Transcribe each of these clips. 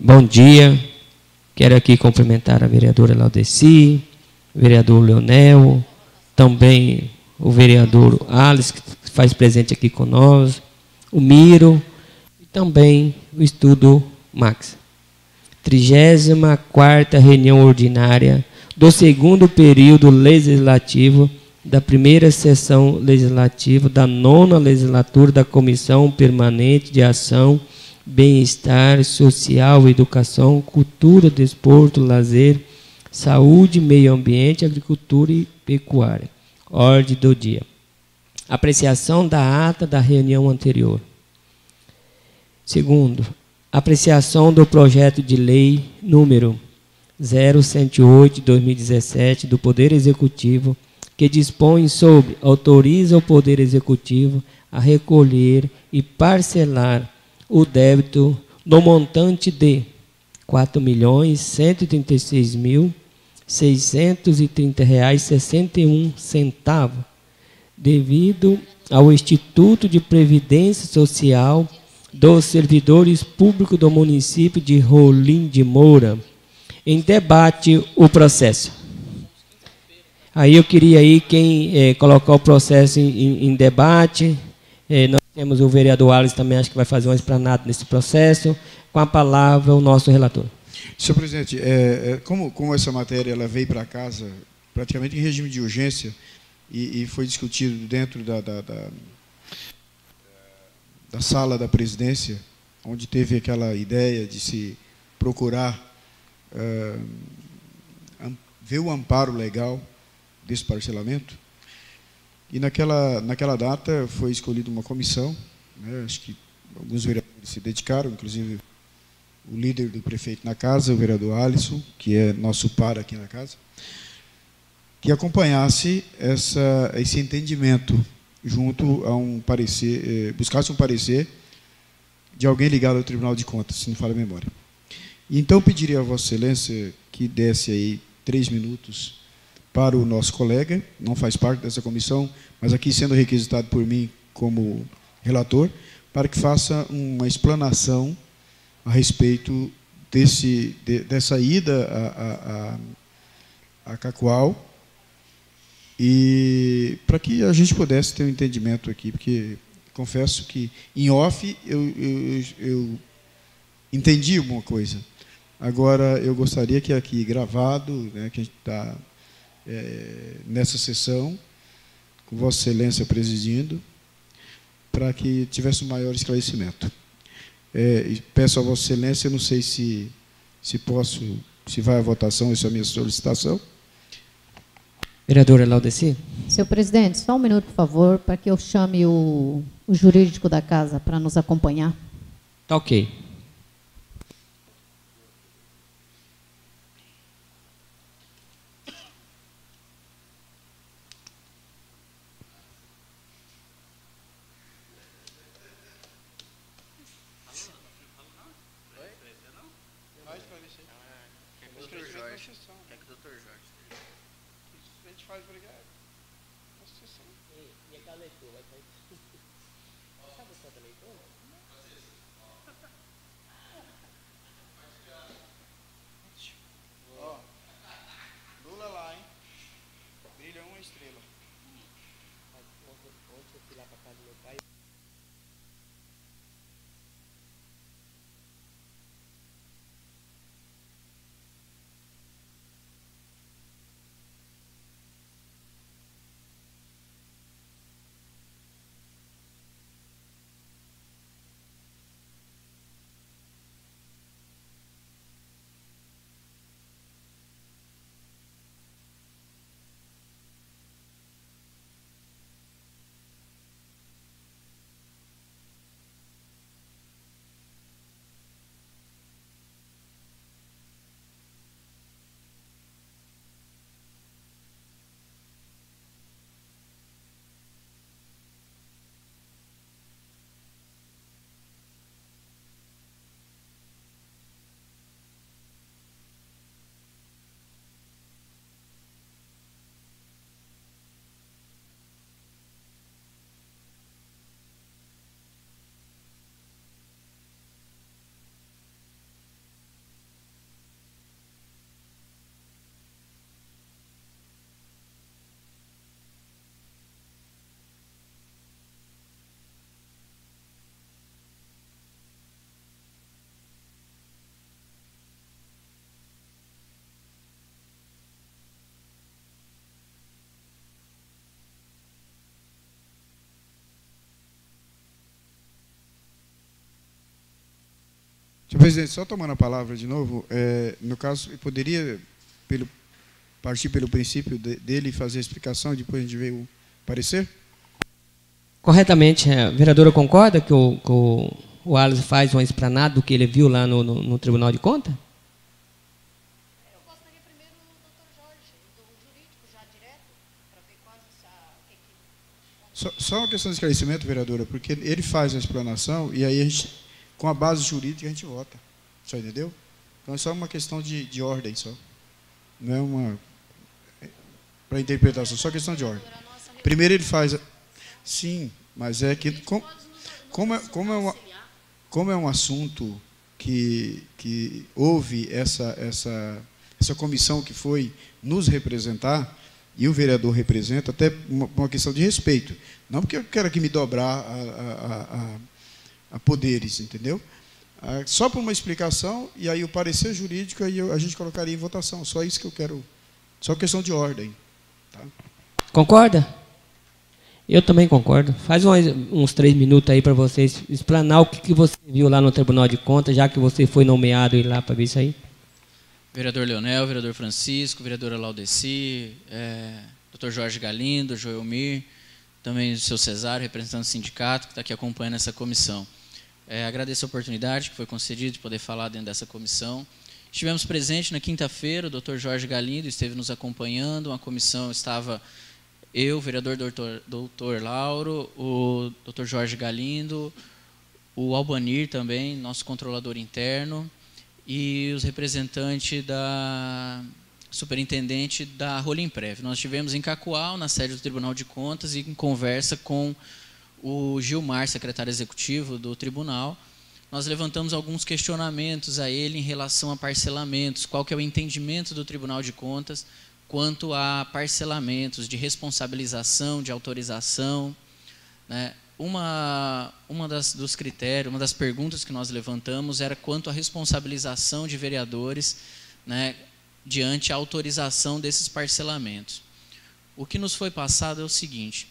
Bom dia. Quero aqui cumprimentar a vereadora Laudeci, o vereador Leonel, também o vereador Alice, que faz presente aqui conosco, o Miro e também o Estudo Max. 34ª reunião ordinária do segundo período legislativo da primeira sessão legislativa da 9ª legislatura da Comissão Permanente de Ação, Bem-Estar Social, Educação, Cultura, Desporto, Lazer, Saúde, Meio Ambiente, Agricultura e Pecuária. Ordem do dia. Apreciação da ata da reunião anterior. Segundo, apreciação do projeto de lei número 0108 de 2017 do Poder Executivo, que dispõe sobre, autoriza o Poder Executivo a recolher e parcelar o débito no montante de R$ 4.136.630,61, devido ao Instituto de Previdência Social dos Servidores Públicos do município de Rolim de Moura. Em debate o processo. Aí eu queria aí quem colocar o processo em debate. Nós temos o vereador Alice também, acho que vai fazer uma explanada nesse processo. Com a palavra, o nosso relator. Senhor presidente, como essa matéria ela veio para casa praticamente em regime de urgência e foi discutido dentro da sala da presidência, onde teve aquela ideia de se procurar ver o amparo legal desse parcelamento. E naquela data foi escolhida uma comissão, né, acho que alguns vereadores se dedicaram, inclusive o líder do prefeito na casa, o vereador Alisson, que é nosso par aqui na casa, que acompanhasse esse entendimento junto a um parecer, buscasse um parecer de alguém ligado ao Tribunal de Contas, se não falha a memória. Então, pediria a Vossa Excelência que desse aí 3 minutos para o nosso colega, não faz parte dessa comissão, mas aqui sendo requisitado por mim como relator, para que faça uma explanação a respeito dessa ida a Cacoal, e para que a gente pudesse ter um entendimento aqui, porque confesso que em off eu entendi uma coisa. Agora, eu gostaria que aqui gravado, né, que a gente está nessa sessão, com Vossa Excelência presidindo, para que tivesse um maior esclarecimento. Peço a Vossa Excelência, não sei se vai à votação, essa é a minha solicitação. Vereadora Laudeci. Senhor presidente, só um minuto, por favor, para que eu chame o jurídico da casa para nos acompanhar. Tá ok. Lula lá, hein? Brilha uma estrela. Presidente, só tomando a palavra de novo, no caso, eu poderia partir pelo princípio dele fazer a explicação e depois a gente vê o parecer? Corretamente, a vereadora concorda que o Wallace faz uma explanada do que ele viu lá no Tribunal de Contas? Eu gostaria primeiro do doutor Jorge, do jurídico já direto, para ver Só uma questão de esclarecimento, vereadora, porque ele faz a explanação e aí a gente, com a base jurídica, a gente vota. Só entendeu? Então é só uma questão de ordem só. Não é uma para interpretação, só questão de ordem. Primeiro ele faz. Sim, mas é que como é um assunto que houve essa comissão que foi nos representar, e o vereador representa, até uma questão de respeito. Não porque eu quero aqui me dobrar a poderes, entendeu? Só por uma explicação, e aí o parecer jurídico, aí a gente colocaria em votação. Só isso que eu quero. Só questão de ordem. Tá? Concorda? Eu também concordo. Faz uns 3 minutos aí para vocês explanar o que você viu lá no Tribunal de Contas, já que você foi nomeado ir lá para ver isso aí. Vereador Leonel, vereador Francisco, vereadora Laudeci, doutor Jorge Galindo, Joelmir, também o seu Cesário, representante do sindicato, que está aqui acompanhando essa comissão. Agradeço a oportunidade que foi concedida de poder falar dentro dessa comissão. Estivemos presentes na quinta-feira, o doutor Jorge Galindo esteve nos acompanhando, a comissão estava eu, o vereador doutor Lauro, o doutor Jorge Galindo, o Albanir também, nosso controlador interno, e os representantes da superintendente da Rolimprev. Nós estivemos em Cacoal, na sede do Tribunal de Contas, e em conversa com o Gilmar, secretário executivo do tribunal. Nós levantamos alguns questionamentos a ele em relação a parcelamentos, qual que é o entendimento do Tribunal de Contas quanto a parcelamentos de responsabilização, de autorização, né? Dos critérios, uma das perguntas que nós levantamos era quanto à responsabilização de vereadores, né, diante a autorização desses parcelamentos. O que nos foi passado é o seguinte: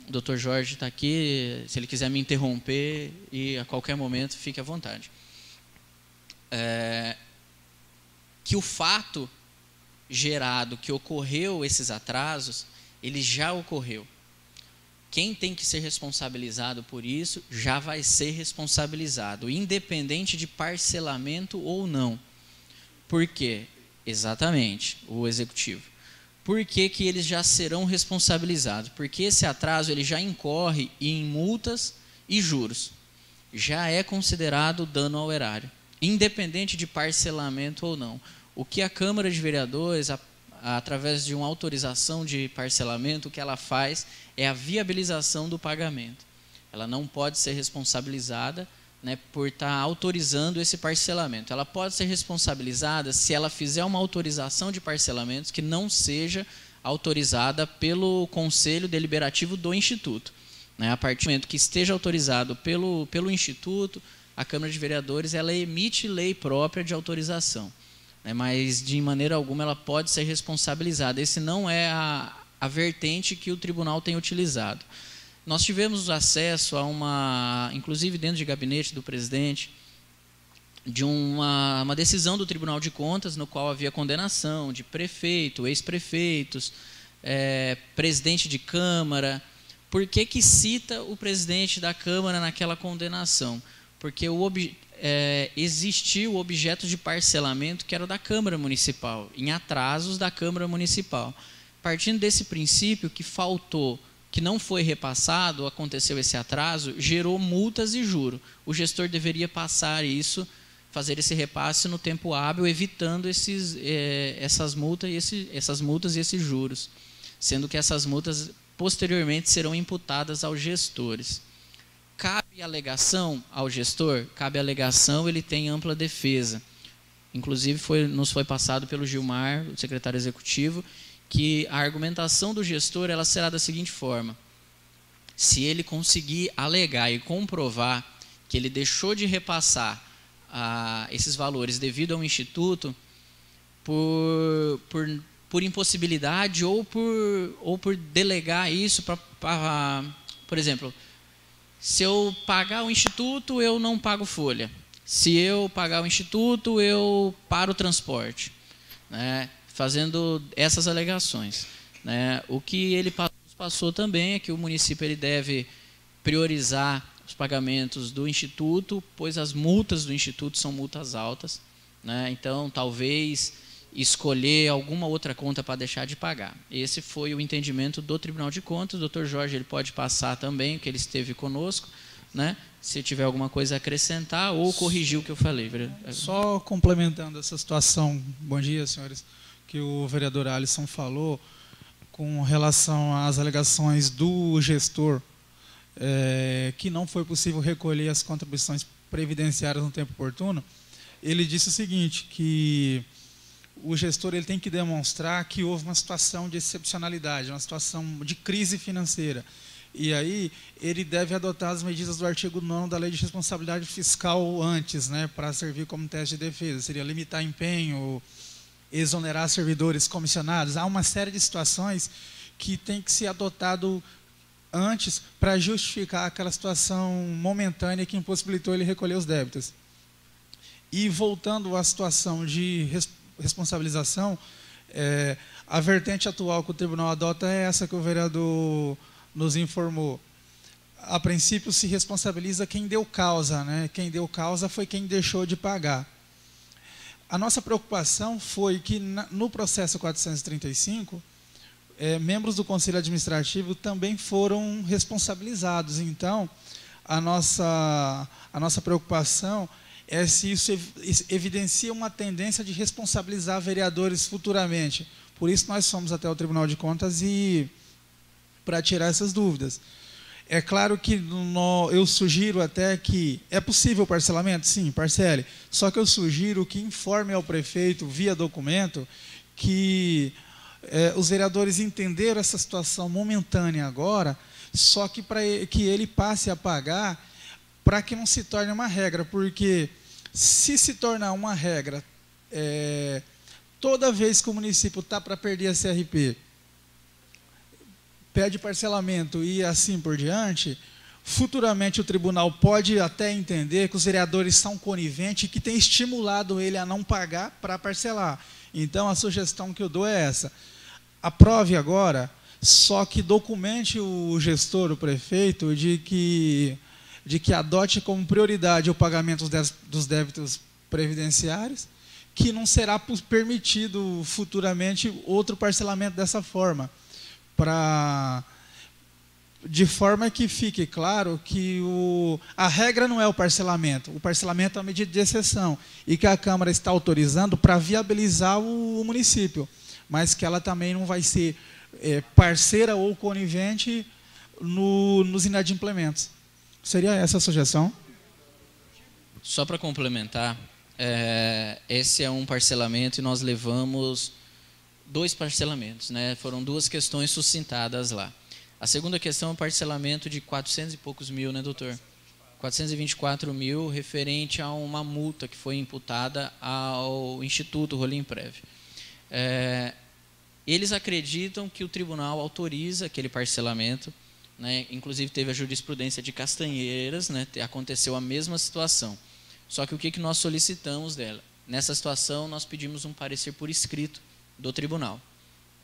o doutor Jorge está aqui, se ele quiser me interromper, e a qualquer momento fique à vontade. Que o fato gerado, que ocorreu esses atrasos, ele já ocorreu. Quem tem que ser responsabilizado por isso já vai ser responsabilizado, independente de parcelamento ou não. Por quê? Exatamente, o executivo. Por que que eles já serão responsabilizados? Porque esse atraso ele já incorre em multas e juros. Já é considerado dano ao erário, independente de parcelamento ou não. O que a Câmara de Vereadores, através de uma autorização de parcelamento, o que ela faz é a viabilização do pagamento. Ela não pode ser responsabilizada, né, por estar autorizando esse parcelamento. Ela pode ser responsabilizada se ela fizer uma autorização de parcelamentos que não seja autorizada pelo Conselho Deliberativo do Instituto. Né, a partir do momento que esteja autorizado pelo Instituto, a Câmara de Vereadores ela emite lei própria de autorização. Mas de maneira alguma ela pode ser responsabilizada. Esse não é a vertente que o tribunal tem utilizado. Nós tivemos acesso a inclusive dentro de gabinete do presidente, de uma decisão do Tribunal de Contas, no qual havia condenação de prefeito, ex-prefeitos, presidente de Câmara. Por que cita o presidente da Câmara naquela condenação? Porque existiu o objeto de parcelamento que era da Câmara Municipal, em atrasos da Câmara Municipal. Partindo desse princípio que faltou, que não foi repassado, aconteceu esse atraso, gerou multas e juros. O gestor deveria passar isso, fazer esse repasse no tempo hábil, evitando essas multas e esses juros, sendo que essas multas posteriormente serão imputadas aos gestores. Cabe alegação ao gestor? Cabe alegação, ele tem ampla defesa. Inclusive, nos foi passado pelo Gilmar, o secretário executivo, que a argumentação do gestor ela será da seguinte forma: se ele conseguir alegar e comprovar que ele deixou de repassar esses valores devido ao Instituto por impossibilidade ou por delegar isso para, por exemplo, se eu pagar o Instituto, eu não pago folha. se eu pagar o instituto, eu paro o transporte, né? Fazendo essas alegações, né? O que ele passou também é que o município ele deve priorizar os pagamentos do instituto, pois as multas do instituto são multas altas, né? Então, talvez escolher alguma outra conta para deixar de pagar. Esse foi o entendimento do Tribunal de Contas. O Dr. Jorge ele pode passar também, que ele esteve conosco, né? Se tiver alguma coisa a acrescentar ou corrigir o que eu falei. Só complementando essa situação, bom dia, senhores, que o vereador Alisson falou, com relação às alegações do gestor, que não foi possível recolher as contribuições previdenciárias no tempo oportuno, ele disse o seguinte, que o gestor ele tem que demonstrar que houve uma situação de excepcionalidade, uma situação de crise financeira. E aí ele deve adotar as medidas do artigo 9º da Lei de Responsabilidade Fiscal antes, né, para servir como teste de defesa. Seria limitar empenho, exonerar servidores comissionados. Há uma série de situações que tem que ser adotado antes para justificar aquela situação momentânea que impossibilitou ele recolher os débitos. E voltando à situação de responsabilização, a vertente atual que o tribunal adota é essa que o vereador nos informou. A princípio se responsabiliza quem deu causa, né? Quem deu causa foi quem deixou de pagar. A nossa preocupação foi que no processo 435, membros do Conselho Administrativo também foram responsabilizados. Então, a nossa preocupação é se isso evidencia uma tendência de responsabilizar vereadores futuramente. Por isso nós fomos até o Tribunal de Contas para tirar essas dúvidas. É claro que eu sugiro até que é possível o parcelamento? Sim, parcele. Só que eu sugiro que informe ao prefeito, via documento, que os vereadores entenderam essa situação momentânea agora, só que para que ele passe a pagar, para que não se torne uma regra, porque se tornar uma regra, toda vez que o município está para perder a CRP, pede parcelamento e assim por diante, futuramente o tribunal pode até entender que os vereadores são coniventes e que tem estimulado ele a não pagar para parcelar. Então, a sugestão que eu dou é essa. Aprove agora, só que documente o gestor, o prefeito, de que adote como prioridade o pagamento dos débitos previdenciários, que não será permitido futuramente outro parcelamento dessa forma, de forma que fique claro que a regra não é o parcelamento é uma medida de exceção, e que a Câmara está autorizando para viabilizar o município, mas que ela também não vai ser parceira ou conivente nos inadimplementos. Seria essa a sugestão? Só para complementar, esse é um parcelamento e nós levamos 2 parcelamentos, né? Foram 2 questões suscitadas lá. A segunda questão é o parcelamento de 400 e poucos mil, né, doutor? 424 mil, referente a uma multa que foi imputada ao Instituto Rolim Prev. Eles acreditam que o tribunal autoriza aquele parcelamento, né? Inclusive teve a jurisprudência de Castanheiras, né? Aconteceu a mesma situação. Só que o que nós solicitamos dela? Nessa situação, nós pedimos um parecer por escrito do tribunal,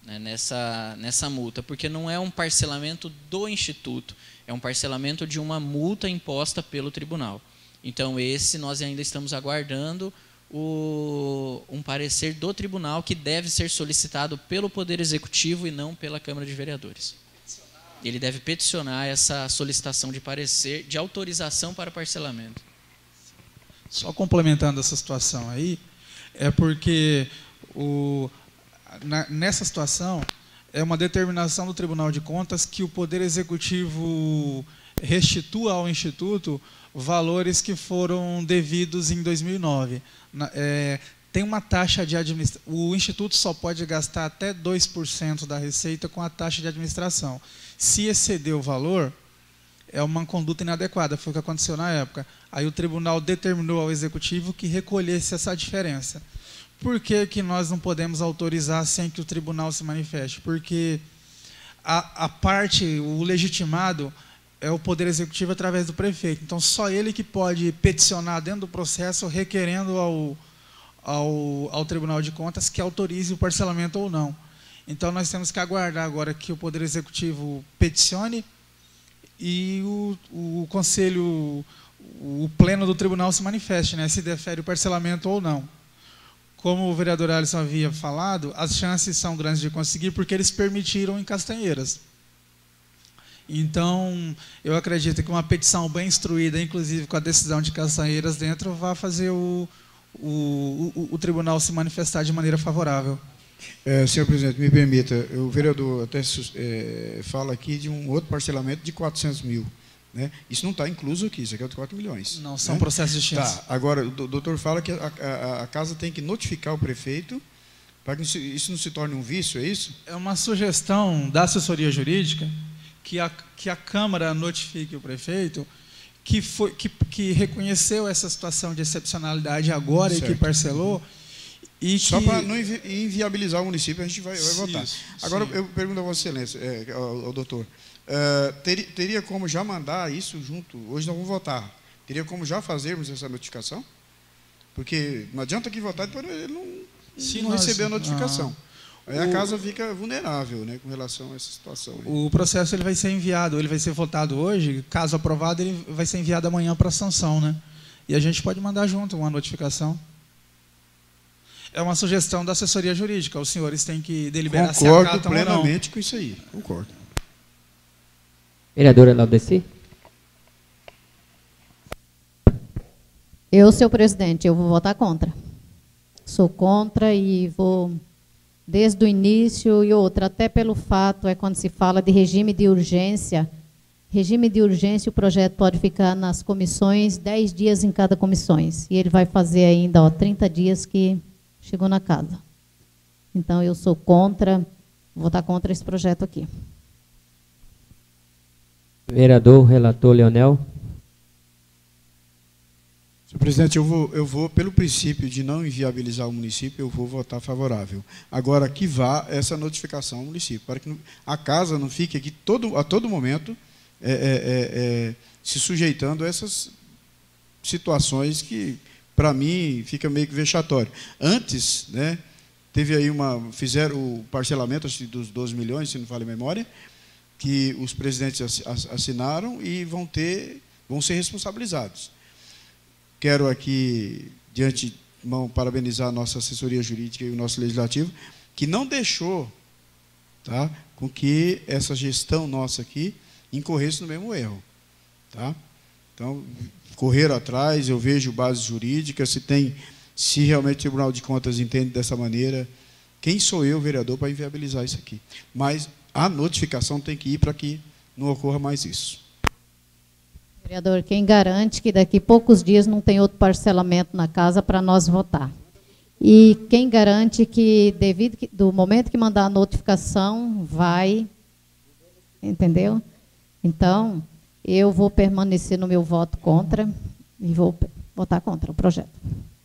né, nessa multa, porque não é um parcelamento do Instituto, é um parcelamento de uma multa imposta pelo tribunal. Então, nós ainda estamos aguardando um parecer do tribunal, que deve ser solicitado pelo Poder Executivo e não pela Câmara de Vereadores. Ele deve peticionar essa solicitação de parecer, de autorização para parcelamento. Só complementando essa situação aí, é porque nessa situação, é uma determinação do Tribunal de Contas que o Poder Executivo restitua ao Instituto valores que foram devidos em 2009. Tem uma taxa de administração. O Instituto só pode gastar até 2% da receita com a taxa de administração. Se exceder o valor, é uma conduta inadequada, foi o que aconteceu na época. Aí o tribunal determinou ao Executivo que recolhesse essa diferença. Por que nós não podemos autorizar sem que o tribunal se manifeste? Porque a parte, o legitimado, é o Poder Executivo através do prefeito. Então, só ele que pode peticionar dentro do processo, requerendo ao Tribunal de Contas que autorize o parcelamento ou não. Então, nós temos que aguardar agora que o Poder Executivo peticione e o Conselho, o Pleno do Tribunal se manifeste, né, se defere o parcelamento ou não. Como o vereador Alisson havia falado, as chances são grandes de conseguir porque eles permitiram em Castanheiras. Então, eu acredito que uma petição bem instruída, inclusive com a decisão de Castanheiras dentro, vai fazer o tribunal se manifestar de maneira favorável. Senhor presidente, me permita, o vereador até fala aqui de um outro parcelamento de 400 mil. Né? Isso não está incluso aqui, isso aqui é de 4 milhões. Não, são né? processos distintos. Tá, agora, o doutor fala que a casa tem que notificar o prefeito para que isso não se torne um vício, é isso? É uma sugestão da assessoria jurídica que a Câmara notifique o prefeito que reconheceu essa situação de excepcionalidade agora certo. E que parcelou. E só para não inviabilizar o município, a gente vai votar. Isso, agora, sim. eu pergunto a Vossa Excelência, ao doutor, teria como já mandar isso junto? Hoje nós vamos votar. Teria como já fazermos essa notificação? Porque não adianta que votar depois ele não receber a notificação. Aí a casa fica vulnerável, né, com relação a essa situação. Aí. O processo ele vai ser enviado, ele vai ser votado hoje, caso aprovado, ele vai ser enviado amanhã para sanção, né? E a gente pode mandar junto uma notificação. É uma sugestão da assessoria jurídica, os senhores têm que deliberar se acatam ou não. Concordo plenamente com isso aí, concordo. Vereadora Laudeci? Senhor presidente, eu vou votar contra. Sou contra e vou... Desde o início e outra, até pelo fato, quando se fala de regime de urgência, o projeto pode ficar nas comissões, 10 dias em cada comissões, e ele vai fazer ainda 30 dias que chegou na casa. Então, eu sou contra, vou votar contra esse projeto aqui. Vereador, relator Leonel. Senhor presidente, eu vou, pelo princípio de não inviabilizar o município, eu vou votar favorável. Agora, que vá essa notificação ao município, para que a casa não fique aqui a todo momento se sujeitando a essas situações que, para mim, fica meio que vexatório. Antes, né, teve aí fizeram o parcelamento dos 12 milhões, se não falha a memória, que os presidentes assinaram e vão ser responsabilizados. Quero aqui, de antemão, parabenizar a nossa assessoria jurídica e o nosso legislativo, que não deixou, tá, com que essa gestão nossa aqui incorresse no mesmo erro. Tá? Então, correram atrás, eu vejo base jurídica, se realmente o Tribunal de Contas entende dessa maneira, quem sou eu, vereador, para inviabilizar isso aqui? Mas a notificação tem que ir para que não ocorra mais isso. Vereador, quem garante que daqui a poucos dias não tem outro parcelamento na casa para nós votar? E quem garante que, do momento que mandar a notificação, vai, entendeu? Então, eu vou permanecer no meu voto contra e vou votar contra o projeto.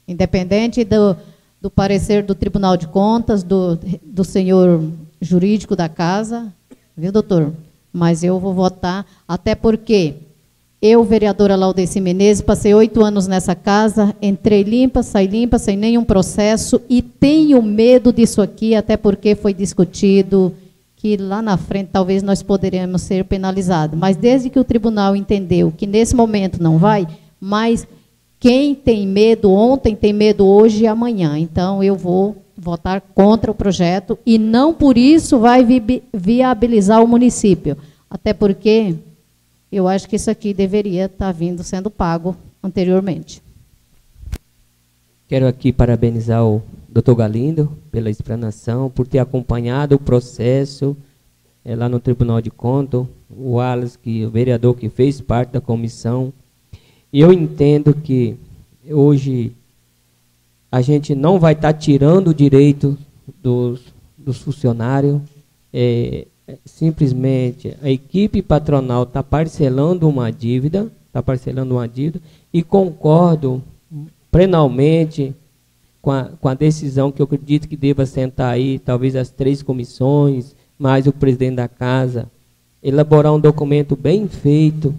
Independente do parecer do Tribunal de Contas, do senhor jurídico da casa, viu, doutor? Mas eu vou votar, até porque... Eu, vereadora Laudeci Menezes, passei 8 anos nessa casa, entrei limpa, sem nenhum processo, e tenho medo disso aqui, até porque foi discutido que lá na frente talvez nós poderemos ser penalizados. Mas desde que o tribunal entendeu que nesse momento não vai, mas quem tem medo ontem tem medo hoje e amanhã. Então, eu vou votar contra o projeto e não por isso vai viabilizar o município. Até porque... eu acho que isso aqui deveria estar sendo pago anteriormente. Quero aqui parabenizar o doutor Galindo pela explanação, por ter acompanhado o processo lá no Tribunal de Contas, o Wallace, o vereador que fez parte da comissão. E eu entendo que hoje a gente não vai estar tirando o direito dos funcionários, simplesmente a equipe patronal está parcelando uma dívida, e concordo plenamente com a decisão que eu acredito que deva sentar aí, talvez as 3 comissões, mais o presidente da casa, elaborar um documento bem feito,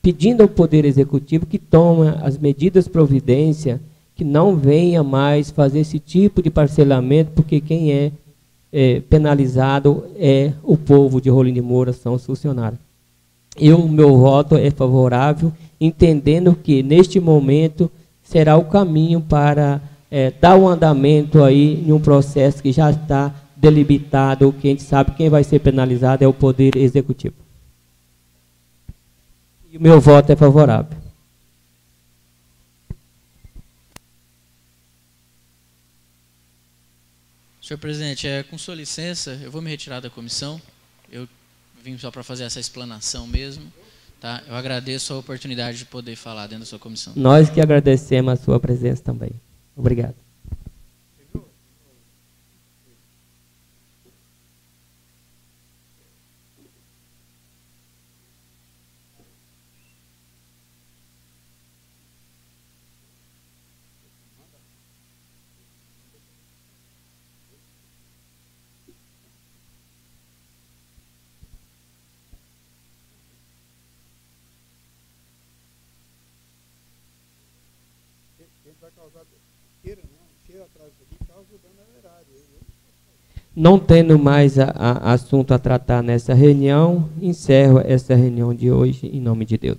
pedindo ao Poder Executivo que tome as medidas de providência, que não venha mais fazer esse tipo de parcelamento, porque quem é penalizado é o povo de Rolim de Moura, são os funcionários. Meu voto é favorável, entendendo que, neste momento, será o caminho para dar um andamento aí em um processo que já está delimitado, que a gente sabe quem vai ser penalizado é o Poder Executivo. E o meu voto é favorável. Senhor presidente, com sua licença, eu vou me retirar da comissão. Eu vim só para fazer essa explanação mesmo. Tá? Eu agradeço a oportunidade de poder falar dentro da sua comissão. Nós que agradecemos a sua presença também. Obrigado. Não tendo mais assunto a tratar nessa reunião, encerro essa reunião de hoje, em nome de Deus.